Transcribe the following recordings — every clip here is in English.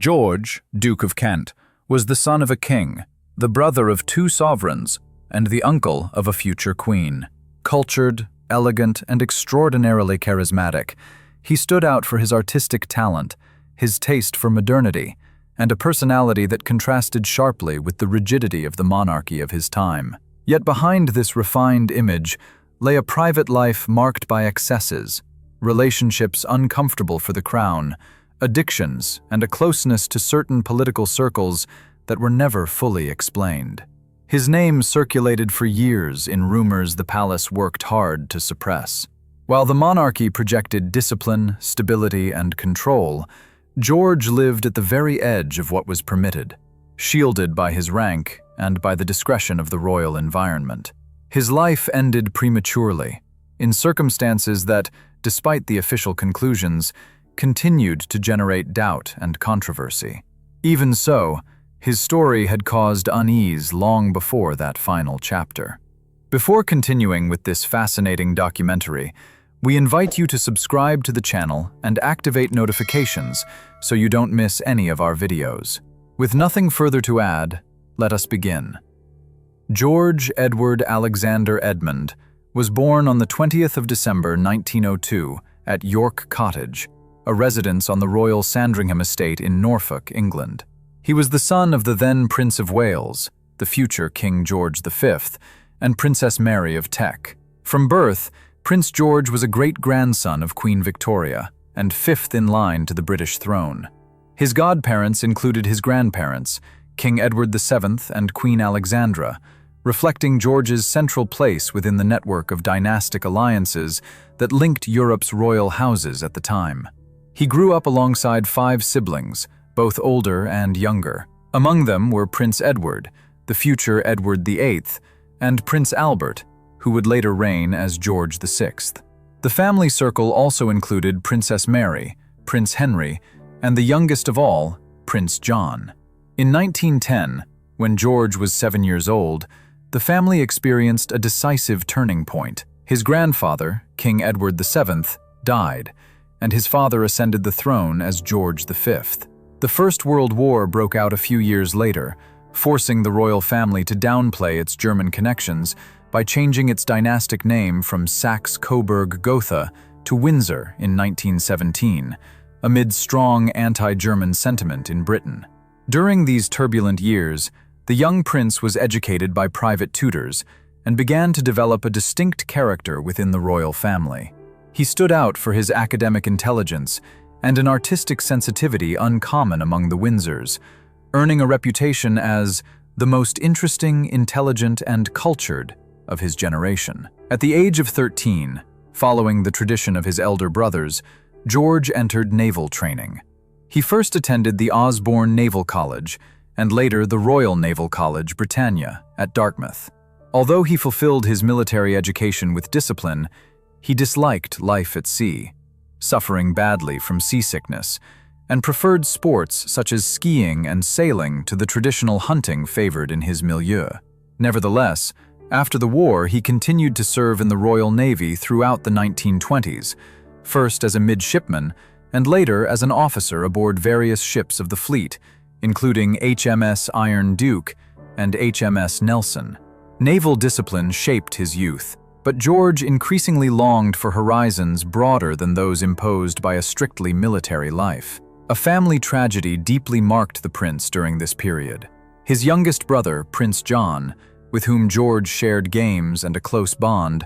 George, Duke of Kent, was the son of a king, the brother of two sovereigns, and the uncle of a future queen. Cultured, elegant, and extraordinarily charismatic, he stood out for his artistic talent, his taste for modernity, and a personality that contrasted sharply with the rigidity of the monarchy of his time. Yet behind this refined image lay a private life marked by excesses, relationships uncomfortable for the crown, addictions, and a closeness to certain political circles that were never fully explained. His name circulated for years in rumors the palace worked hard to suppress. While the monarchy projected discipline, stability, and control, George lived at the very edge of what was permitted, shielded by his rank and by the discretion of the royal environment. His life ended prematurely, in circumstances that, despite the official conclusions, continued to generate doubt and controversy. Even so, his story had caused unease long before that final chapter. Before continuing with this fascinating documentary, we invite you to subscribe to the channel and activate notifications so you don't miss any of our videos. With nothing further to add, let us begin. George Edward Alexander Edmund was born on the 20th of December 1902 at York Cottage, a residence on the Royal Sandringham estate in Norfolk, England. He was the son of the then Prince of Wales, the future King George V, and Princess Mary of Teck. From birth, Prince George was a great-grandson of Queen Victoria and fifth in line to the British throne. His godparents included his grandparents, King Edward VII and Queen Alexandra, reflecting George's central place within the network of dynastic alliances that linked Europe's royal houses at the time. He grew up alongside 5 siblings, both older and younger. Among them were Prince Edward, the future Edward VIII, and Prince Albert, who would later reign as George VI. The family circle also included Princess Mary, Prince Henry, and the youngest of all, Prince John. In 1910, when George was 7 years old, the family experienced a decisive turning point. His grandfather, King Edward VII, died, and his father ascended the throne as George V. The First World War broke out a few years later, forcing the royal family to downplay its German connections by changing its dynastic name from Saxe-Coburg-Gotha to Windsor in 1917, amid strong anti-German sentiment in Britain. During these turbulent years, the young prince was educated by private tutors and began to develop a distinct character within the royal family. He stood out for his academic intelligence and an artistic sensitivity uncommon among the Windsors, earning a reputation as the most interesting, intelligent, and cultured of his generation. At the age of 13, following the tradition of his elder brothers, George entered naval training. He first attended the Osborne Naval College and later the Royal Naval College, Britannia, at Dartmouth. Although he fulfilled his military education with discipline, he disliked life at sea, suffering badly from seasickness, and preferred sports such as skiing and sailing to the traditional hunting favored in his milieu. Nevertheless, after the war, he continued to serve in the Royal Navy throughout the 1920s, first as a midshipman and later as an officer aboard various ships of the fleet, including HMS Iron Duke and HMS Nelson. Naval discipline shaped his youth, but George increasingly longed for horizons broader than those imposed by a strictly military life. A family tragedy deeply marked the prince during this period. His youngest brother, Prince John, with whom George shared games and a close bond,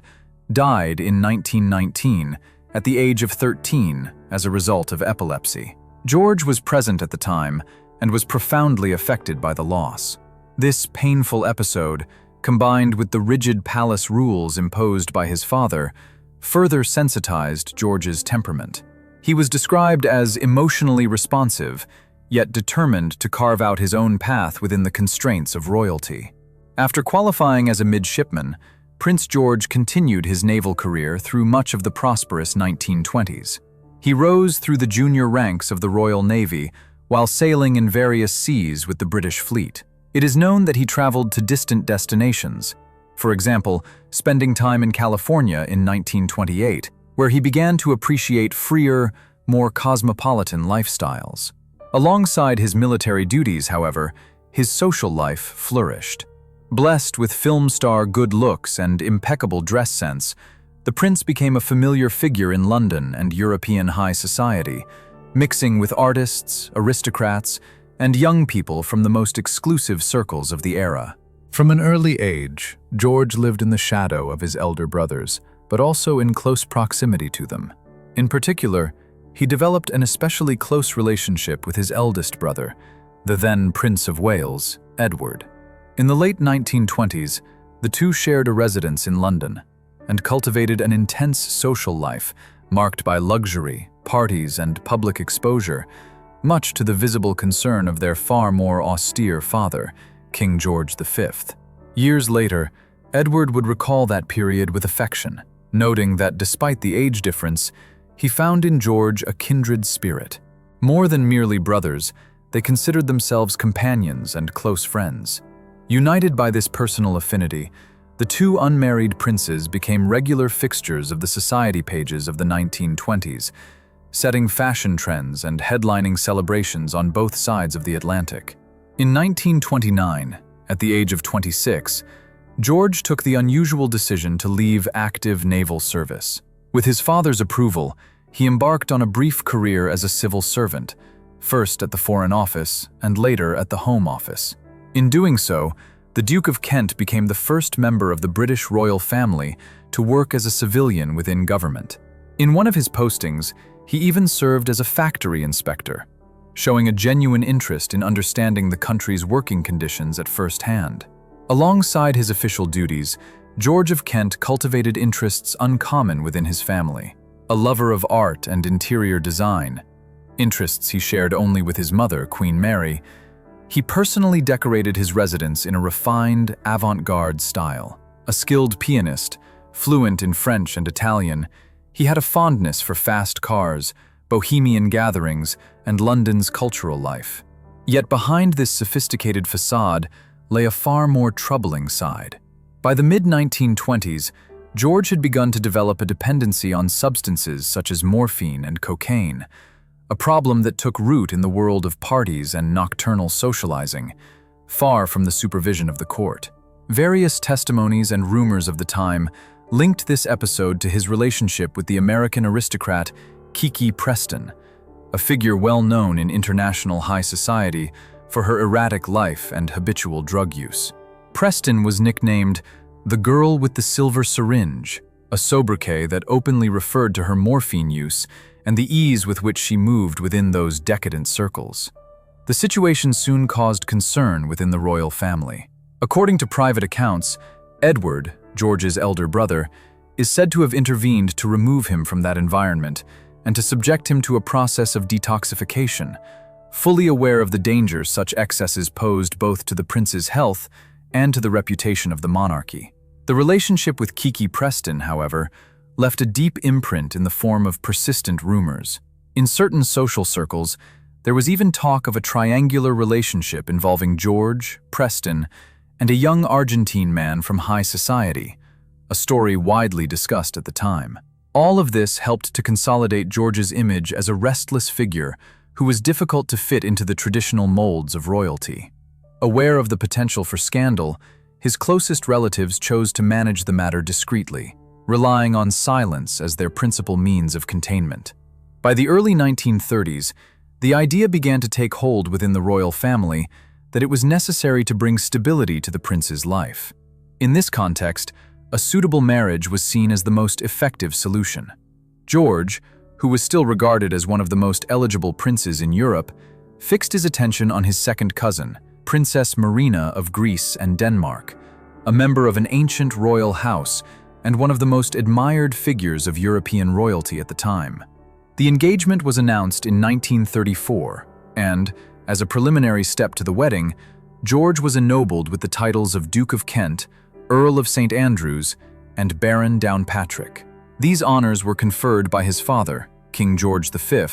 died in 1919 at the age of 13 as a result of epilepsy. George was present at the time and was profoundly affected by the loss. This painful episode, combined with the rigid palace rules imposed by his father, further sensitized George's temperament. He was described as emotionally responsive, yet determined to carve out his own path within the constraints of royalty. After qualifying as a midshipman, Prince George continued his naval career through much of the prosperous 1920s. He rose through the junior ranks of the Royal Navy while sailing in various seas with the British fleet. It is known that he traveled to distant destinations, for example, spending time in California in 1928, where he began to appreciate freer, more cosmopolitan lifestyles. Alongside his military duties, however, his social life flourished. Blessed with film star good looks and impeccable dress sense, the prince became a familiar figure in London and European high society, mixing with artists, aristocrats, and young people from the most exclusive circles of the era. From an early age, George lived in the shadow of his elder brothers, but also in close proximity to them. In particular, he developed an especially close relationship with his eldest brother, the then Prince of Wales, Edward. In the late 1920s, the two shared a residence in London and cultivated an intense social life marked by luxury, parties, and public exposure, much to the visible concern of their far more austere father, King George V. Years later, Edward would recall that period with affection, noting that despite the age difference, he found in George a kindred spirit. More than merely brothers, they considered themselves companions and close friends. United by this personal affinity, the two unmarried princes became regular fixtures of the society pages of the 1920s, setting fashion trends and headlining celebrations on both sides of the Atlantic. In 1929, at the age of 26, George took the unusual decision to leave active naval service. With his father's approval, he embarked on a brief career as a civil servant, first at the Foreign Office and later at the Home Office. In doing so, the Duke of Kent became the first member of the British royal family to work as a civilian within government. In one of his postings, he even served as a factory inspector, showing a genuine interest in understanding the country's working conditions at first hand. Alongside his official duties, George of Kent cultivated interests uncommon within his family. A lover of art and interior design, interests he shared only with his mother, Queen Mary, he personally decorated his residence in a refined, avant-garde style. A skilled pianist, fluent in French and Italian, he had a fondness for fast cars, bohemian gatherings, and London's cultural life. Yet behind this sophisticated facade lay a far more troubling side. By the mid-1920s, George had begun to develop a dependency on substances such as morphine and cocaine, a problem that took root in the world of parties and nocturnal socializing, far from the supervision of the court. Various testimonies and rumors of the time linked this episode to his relationship with the American aristocrat Kiki Preston, a figure well known in international high society for her erratic life and habitual drug use. Preston was nicknamed the Girl with the Silver Syringe, a sobriquet that openly referred to her morphine use and the ease with which she moved within those decadent circles. The situation soon caused concern within the royal family. According to private accounts, Edward, George's elder brother, is said to have intervened to remove him from that environment and to subject him to a process of detoxification, fully aware of the dangers such excesses posed both to the prince's health and to the reputation of the monarchy. The relationship with Kiki Preston, however, left a deep imprint in the form of persistent rumors. In certain social circles, there was even talk of a triangular relationship involving George, Preston, and a young Argentine man from high society, a story widely discussed at the time. All of this helped to consolidate George's image as a restless figure who was difficult to fit into the traditional molds of royalty. Aware of the potential for scandal, his closest relatives chose to manage the matter discreetly, relying on silence as their principal means of containment. By the early 1930s, the idea began to take hold within the royal family that it was necessary to bring stability to the prince's life. In this context, a suitable marriage was seen as the most effective solution. George, who was still regarded as one of the most eligible princes in Europe, fixed his attention on his second cousin, Princess Marina of Greece and Denmark, a member of an ancient royal house and one of the most admired figures of European royalty at the time. The engagement was announced in 1934, and, as a preliminary step to the wedding, George was ennobled with the titles of Duke of Kent, Earl of St. Andrews, and Baron Downpatrick. These honors were conferred by his father, King George V,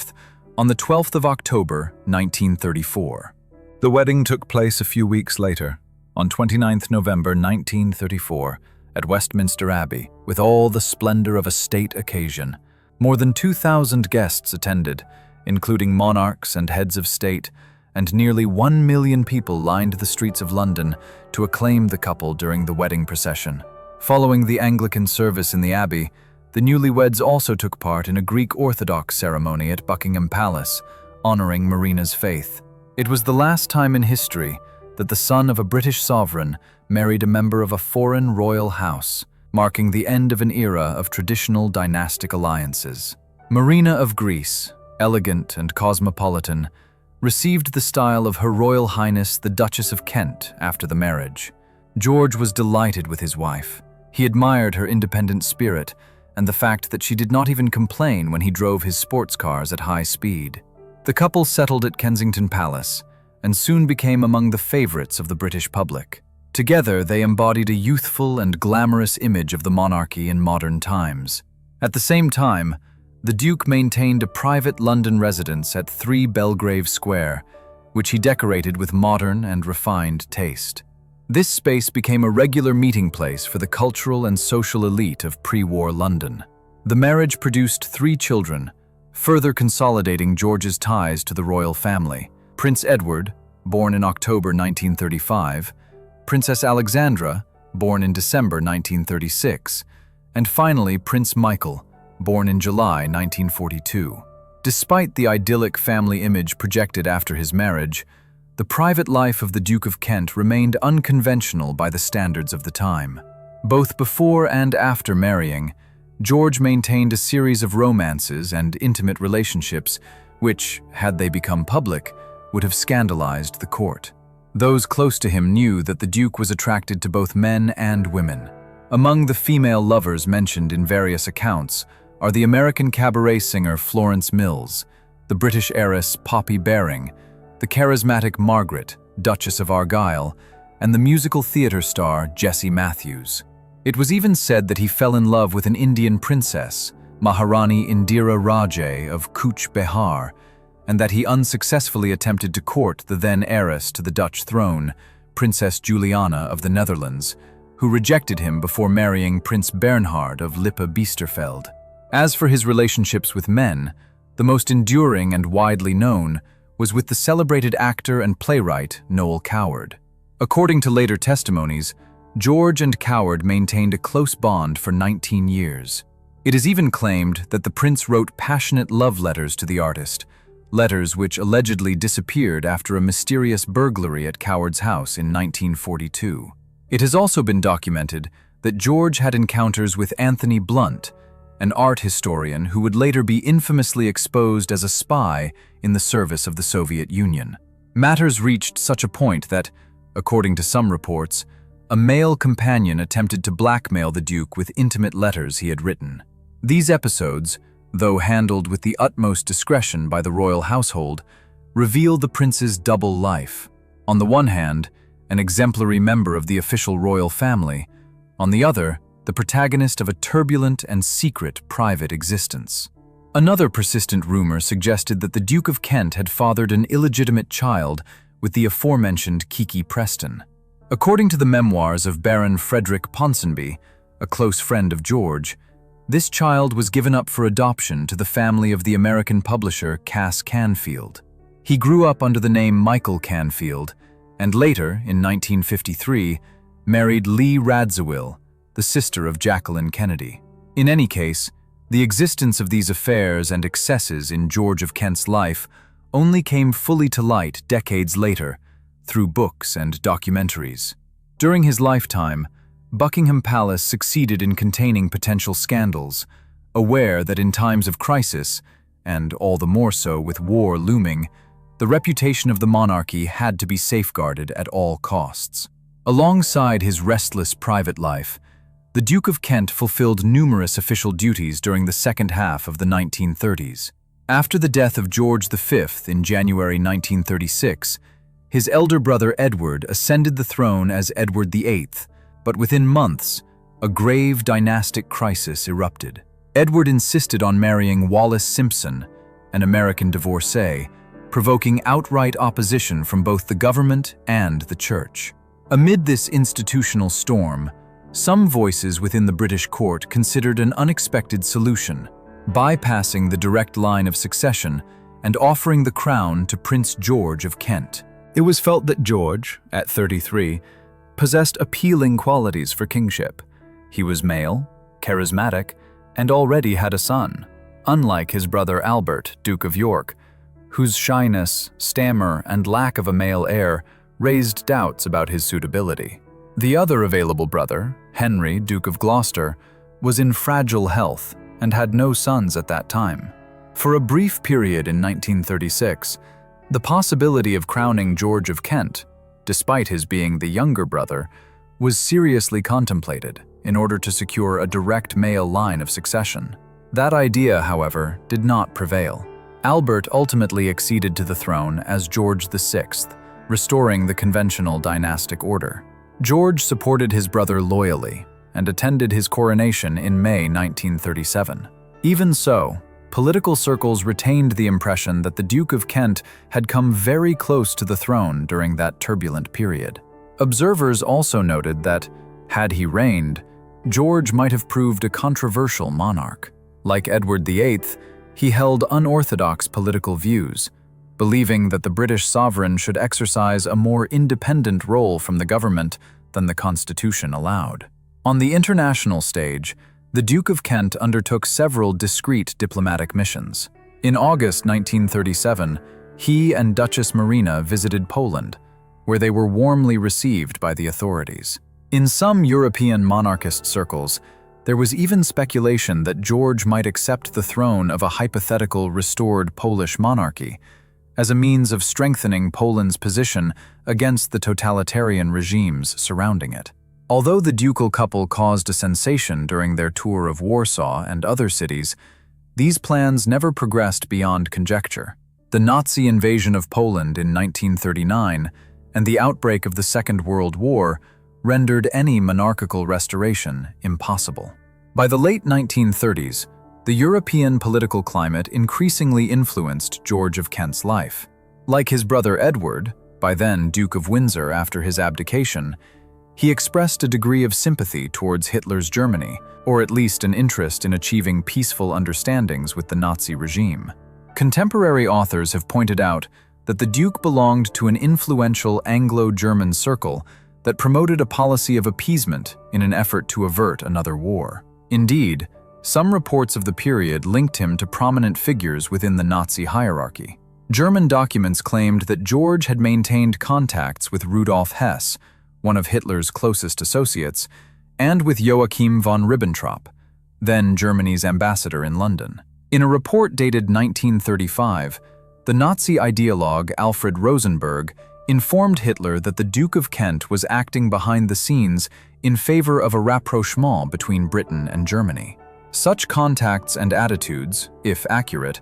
on the 12th of October, 1934. The wedding took place a few weeks later, on 29th November 1934, at Westminster Abbey, with all the splendor of a state occasion. More than 2,000 guests attended, including monarchs and heads of state, and nearly 1 million people lined the streets of London to acclaim the couple during the wedding procession. Following the Anglican service in the Abbey, the newlyweds also took part in a Greek Orthodox ceremony at Buckingham Palace, honoring Marina's faith. It was the last time in history that the son of a British sovereign married a member of a foreign royal house, marking the end of an era of traditional dynastic alliances. Marina of Greece, elegant and cosmopolitan, received the style of Her Royal Highness the Duchess of Kent after the marriage. George was delighted with his wife. He admired her independent spirit and the fact that she did not even complain when he drove his sports cars at high speed. The couple settled at Kensington Palace and soon became among the favorites of the British public. Together, they embodied a youthful and glamorous image of the monarchy in modern times. At the same time, the Duke maintained a private London residence at 3 Belgrave Square, which he decorated with modern and refined taste. This space became a regular meeting place for the cultural and social elite of pre-war London. The marriage produced 3 children, further consolidating George's ties to the royal family: Prince Edward, born in October 1935, Princess Alexandra, born in December 1936, and finally Prince Michael, born in July 1942. Despite the idyllic family image projected after his marriage, the private life of the Duke of Kent remained unconventional by the standards of the time. Both before and after marrying, George maintained a series of romances and intimate relationships which, had they become public, would have scandalized the court. Those close to him knew that the Duke was attracted to both men and women. Among the female lovers mentioned in various accounts are the American cabaret singer Florence Mills, the British heiress Poppy Baring, the charismatic Margaret, Duchess of Argyll, and the musical theater star Jessie Matthews. It was even said that he fell in love with an Indian princess, Maharani Indira Rajah of Cooch Behar, and that he unsuccessfully attempted to court the then heiress to the Dutch throne, Princess Juliana of the Netherlands, who rejected him before marrying Prince Bernhard of Lippe-Biesterfeld. As for his relationships with men, the most enduring and widely known was with the celebrated actor and playwright Noel Coward. According to later testimonies, George and Coward maintained a close bond for 19 years. It is even claimed that the prince wrote passionate love letters to the artist, letters which allegedly disappeared after a mysterious burglary at Coward's house in 1942. It has also been documented that George had encounters with Anthony Blunt, an art historian who would later be infamously exposed as a spy in the service of the Soviet Union. Matters reached such a point that, according to some reports, a male companion attempted to blackmail the Duke with intimate letters he had written. These episodes, though handled with the utmost discretion by the royal household, reveal the prince's double life. On the one hand, an exemplary member of the official royal family; on the other, the protagonist of a turbulent and secret private existence. Another persistent rumor suggested that the Duke of Kent had fathered an illegitimate child with the aforementioned Kiki Preston. According to the memoirs of Baron Frederick Ponsonby, a close friend of George, this child was given up for adoption to the family of the American publisher Cass Canfield. He grew up under the name Michael Canfield, and later, in 1953, married Lee Radziwill, the sister of Jacqueline Kennedy. In any case, the existence of these affairs and excesses in George of Kent's life only came fully to light decades later, through books and documentaries. During his lifetime, Buckingham Palace succeeded in containing potential scandals, aware that in times of crisis, and all the more so with war looming, the reputation of the monarchy had to be safeguarded at all costs. Alongside his restless private life, the Duke of Kent fulfilled numerous official duties during the second half of the 1930s. After the death of George V in January 1936, his elder brother Edward ascended the throne as Edward VIII, but within months, a grave dynastic crisis erupted. Edward insisted on marrying Wallis Simpson, an American divorcee, provoking outright opposition from both the government and the church. Amid this institutional storm, some voices within the British court considered an unexpected solution: bypassing the direct line of succession and offering the crown to Prince George of Kent. It was felt that George, at 33, possessed appealing qualities for kingship. He was male, charismatic, and already had a son, unlike his brother Albert, Duke of York, whose shyness, stammer, and lack of a male heir raised doubts about his suitability. The other available brother, Henry, Duke of Gloucester, was in fragile health and had no sons at that time. For a brief period in 1936, the possibility of crowning George of Kent, despite his being the younger brother, was seriously contemplated in order to secure a direct male line of succession. That idea, however, did not prevail. Albert ultimately acceded to the throne as George VI, restoring the conventional dynastic order. George supported his brother loyally and attended his coronation in May 1937. Even so, political circles retained the impression that the Duke of Kent had come very close to the throne during that turbulent period. Observers also noted that, had he reigned, George might have proved a controversial monarch. Like Edward VIII, he held unorthodox political views, believing that the British sovereign should exercise a more independent role from the government than the Constitution allowed. On the international stage, the Duke of Kent undertook several discreet diplomatic missions. In August 1937, he and Duchess Marina visited Poland, where they were warmly received by the authorities. In some European monarchist circles, there was even speculation that George might accept the throne of a hypothetical restored Polish monarchy as a means of strengthening Poland's position against the totalitarian regimes surrounding it. Although the ducal couple caused a sensation during their tour of Warsaw and other cities, these plans never progressed beyond conjecture. The Nazi invasion of Poland in 1939 and the outbreak of the Second World War rendered any monarchical restoration impossible. By the late 1930s, the European political climate increasingly influenced George of Kent's life. Like his brother Edward, by then Duke of Windsor after his abdication, he expressed a degree of sympathy towards Hitler's Germany, or at least an interest in achieving peaceful understandings with the Nazi regime. Contemporary authors have pointed out that the Duke belonged to an influential Anglo-German circle that promoted a policy of appeasement in an effort to avert another war. Indeed, some reports of the period linked him to prominent figures within the Nazi hierarchy. German documents claimed that George had maintained contacts with Rudolf Hess, one of Hitler's closest associates, and with Joachim von Ribbentrop, then Germany's ambassador in London. In a report dated 1935, the Nazi ideologue Alfred Rosenberg informed Hitler that the Duke of Kent was acting behind the scenes in favor of a rapprochement between Britain and Germany. Such contacts and attitudes, if accurate,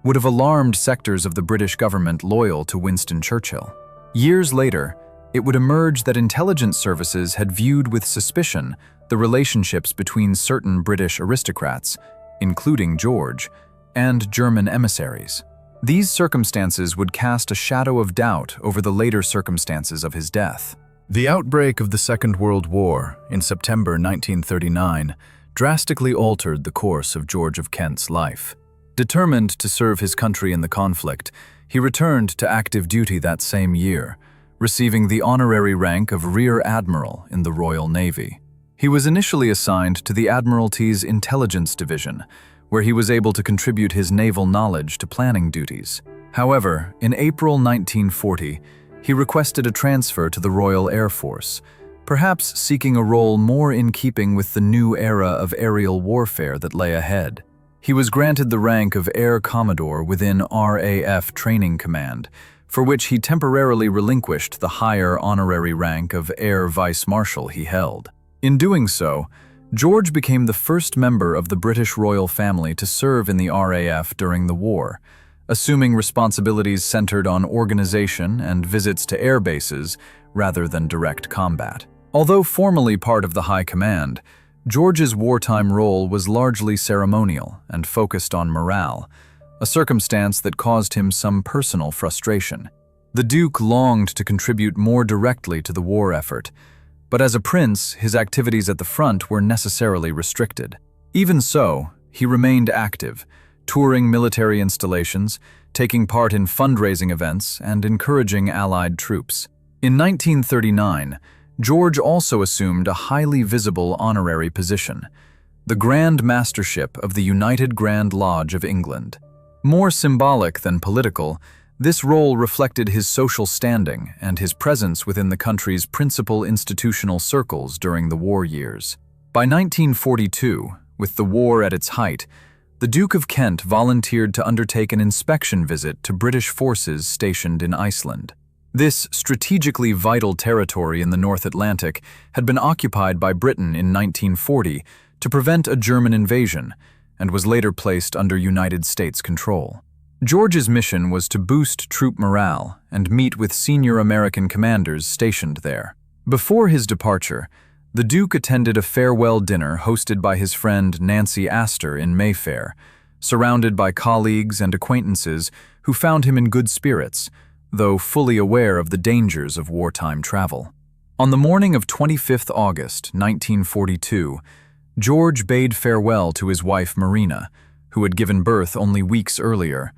would have alarmed sectors of the British government loyal to Winston Churchill. Years later, it would emerge that intelligence services had viewed with suspicion the relationships between certain British aristocrats, including George, and German emissaries. These circumstances would cast a shadow of doubt over the later circumstances of his death. The outbreak of the Second World War in September 1939 drastically altered the course of George of Kent's life. Determined to serve his country in the conflict, he returned to active duty that same year, receiving the honorary rank of Rear Admiral in the Royal Navy. He was initially assigned to the Admiralty's Intelligence Division, where he was able to contribute his naval knowledge to planning duties. However, in April 1940, he requested a transfer to the Royal Air Force, perhaps seeking a role more in keeping with the new era of aerial warfare that lay ahead. He was granted the rank of Air Commodore within RAF Training Command, for which he temporarily relinquished the higher honorary rank of Air Vice Marshal he held. In doing so, George became the first member of the British royal family to serve in the RAF during the war, assuming responsibilities centered on organization and visits to air bases rather than direct combat. Although formally part of the High Command, George's wartime role was largely ceremonial and focused on morale, a circumstance that caused him some personal frustration. The Duke longed to contribute more directly to the war effort, but as a prince, his activities at the front were necessarily restricted. Even so, he remained active, touring military installations, taking part in fundraising events and encouraging Allied troops. In 1939, George also assumed a highly visible honorary position, the Grand Mastership of the United Grand Lodge of England. More symbolic than political, this role reflected his social standing and his presence within the country's principal institutional circles during the war years. By 1942, with the war at its height, the Duke of Kent volunteered to undertake an inspection visit to British forces stationed in Iceland. This strategically vital territory in the North Atlantic had been occupied by Britain in 1940 to prevent a German invasion, and was later placed under United States control. George's mission was to boost troop morale and meet with senior American commanders stationed there. Before his departure, the Duke attended a farewell dinner hosted by his friend Nancy Astor in Mayfair, surrounded by colleagues and acquaintances who found him in good spirits, though fully aware of the dangers of wartime travel. On the morning of 25 August 1942, George bade farewell to his wife Marina, who had given birth only weeks earlier,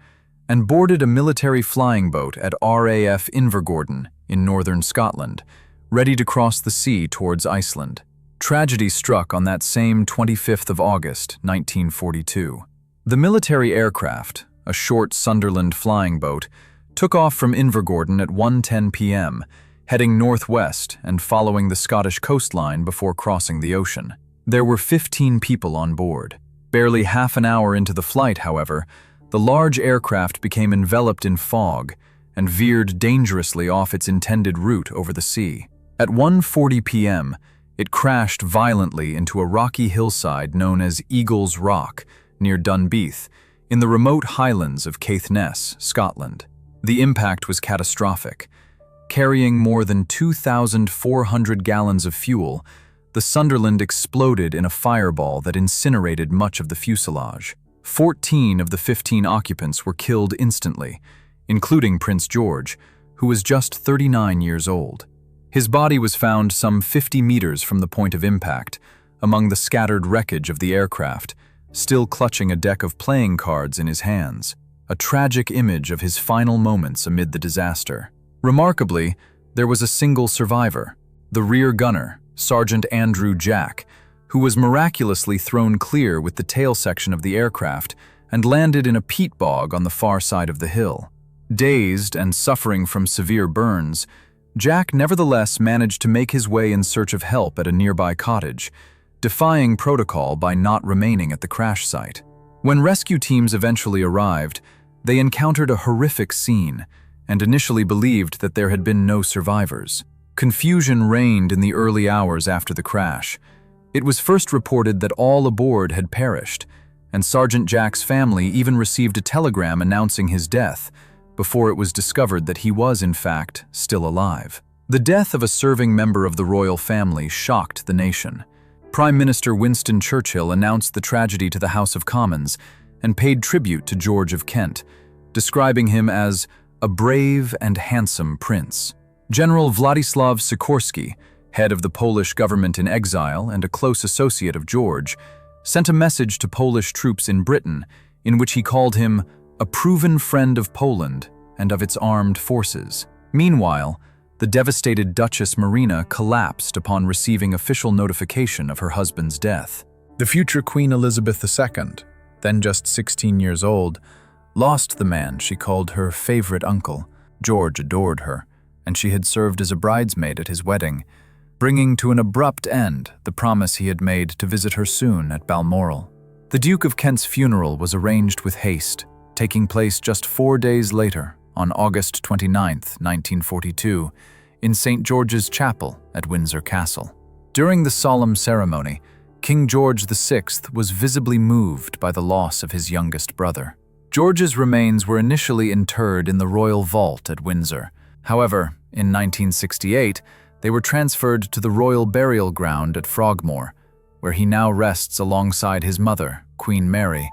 and boarded a military flying boat at RAF Invergordon in northern Scotland, ready to cross the sea towards Iceland. Tragedy struck on that same 25th of August, 1942. The military aircraft, a short Sunderland flying boat, took off from Invergordon at 1:10 p.m., heading northwest and following the Scottish coastline before crossing the ocean. There were 15 people on board. Barely half an hour into the flight, however, the large aircraft became enveloped in fog and veered dangerously off its intended route over the sea. At 1:40 p.m., it crashed violently into a rocky hillside known as Eagle's Rock, near Dunbeath, in the remote highlands of Caithness, Scotland. The impact was catastrophic. Carrying more than 2,400 gallons of fuel, the Sunderland exploded in a fireball that incinerated much of the fuselage. 14 of the 15 occupants were killed instantly, including Prince George, who was just 39 years old. His body was found some 50 meters from the point of impact, among the scattered wreckage of the aircraft, still clutching a deck of playing cards in his hands, a tragic image of his final moments amid the disaster. Remarkably, there was a single survivor, the rear gunner, Sergeant Andrew Jack, who was miraculously thrown clear with the tail section of the aircraft and landed in a peat bog on the far side of the hill. Dazed and suffering from severe burns, Jack nevertheless managed to make his way in search of help at a nearby cottage, defying protocol by not remaining at the crash site. When rescue teams eventually arrived, they encountered a horrific scene and initially believed that there had been no survivors. Confusion reigned in the early hours after the crash. It was first reported that all aboard had perished, and Sergeant Jack's family even received a telegram announcing his death, before it was discovered that he was, in fact, still alive. The death of a serving member of the royal family shocked the nation. Prime Minister Winston Churchill announced the tragedy to the House of Commons and paid tribute to George of Kent, describing him as a brave and handsome prince. General Władysław Sikorski, head of the Polish government in exile and a close associate of George, sent a message to Polish troops in Britain in which he called him a proven friend of Poland and of its armed forces. Meanwhile, the devastated Duchess Marina collapsed upon receiving official notification of her husband's death. The future Queen Elizabeth II, then just 16 years old, lost the man she called her favorite uncle. George adored her, and she had served as a bridesmaid at his wedding, bringing to an abrupt end the promise he had made to visit her soon at Balmoral. The Duke of Kent's funeral was arranged with haste, taking place just 4 days later, on August 29, 1942, in St. George's Chapel at Windsor Castle. During the solemn ceremony, King George VI was visibly moved by the loss of his youngest brother. George's remains were initially interred in the royal vault at Windsor. However, in 1968, they were transferred to the Royal Burial Ground at Frogmore, where he now rests alongside his mother, Queen Mary,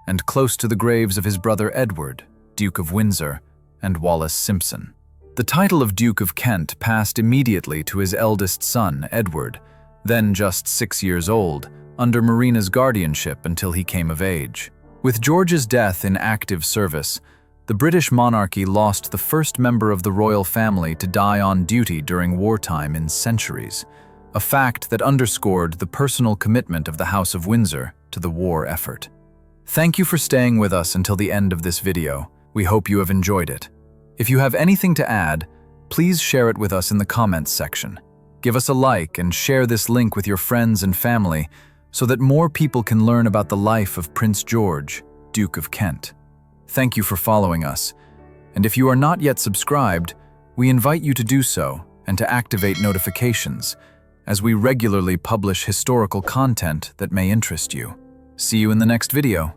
and close to the graves of his brother Edward, Duke of Windsor, and Wallis Simpson. The title of Duke of Kent passed immediately to his eldest son, Edward, then just 6 years old, under Marina's guardianship until he came of age. With George's death in active service, the British monarchy lost the first member of the royal family to die on duty during wartime in centuries, a fact that underscored the personal commitment of the House of Windsor to the war effort. Thank you for staying with us until the end of this video. We hope you have enjoyed it. If you have anything to add, please share it with us in the comments section. Give us a like and share this link with your friends and family so that more people can learn about the life of Prince George, Duke of Kent. Thank you for following us, and if you are not yet subscribed, we invite you to do so and to activate notifications, as we regularly publish historical content that may interest you. See you in the next video.